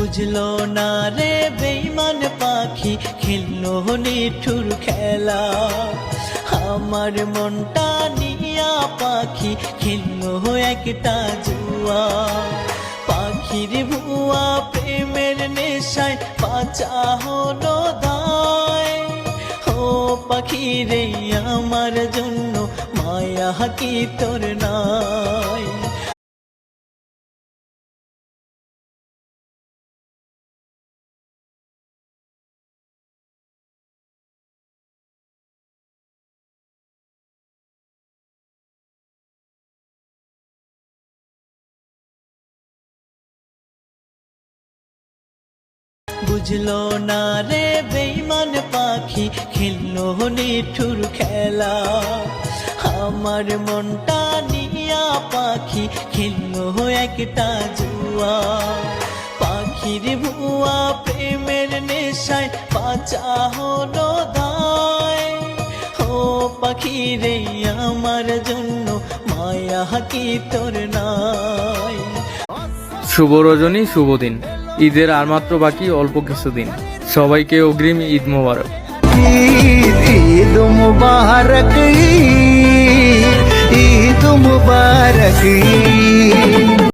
বুঝলো না রে বেঈমান পাখি খেললো নিঠুর খেলা, আমার মনটা নিয়া পাখি খেললো একটা জুয়া। পাখির ভুয়া প্রেমের নেশায় বাঁচা হলো দায়, ও পাখি রে আমার জন্য মায়া কি তোর নাই। বুঝলো না রে বেঈমান পাখি খেললো নিঠুর খেলা, আমার মনটা নিয়া পাখি খেললো একটা জুয়া। পাখির ভুয়া প্রেমের নেশায় বাঁচা হলো দায়, ও পাখি রে আমার জন্য মায়া কি তোর নাই। শুভ রজনী, শুভ দিন। ঈদের আর মাত্র বাকি অল্প কিছুদিন। সবাইকে অগ্রিম ঈদ মোবারক। ঈদ মুবারক, ঈদ মুবারক।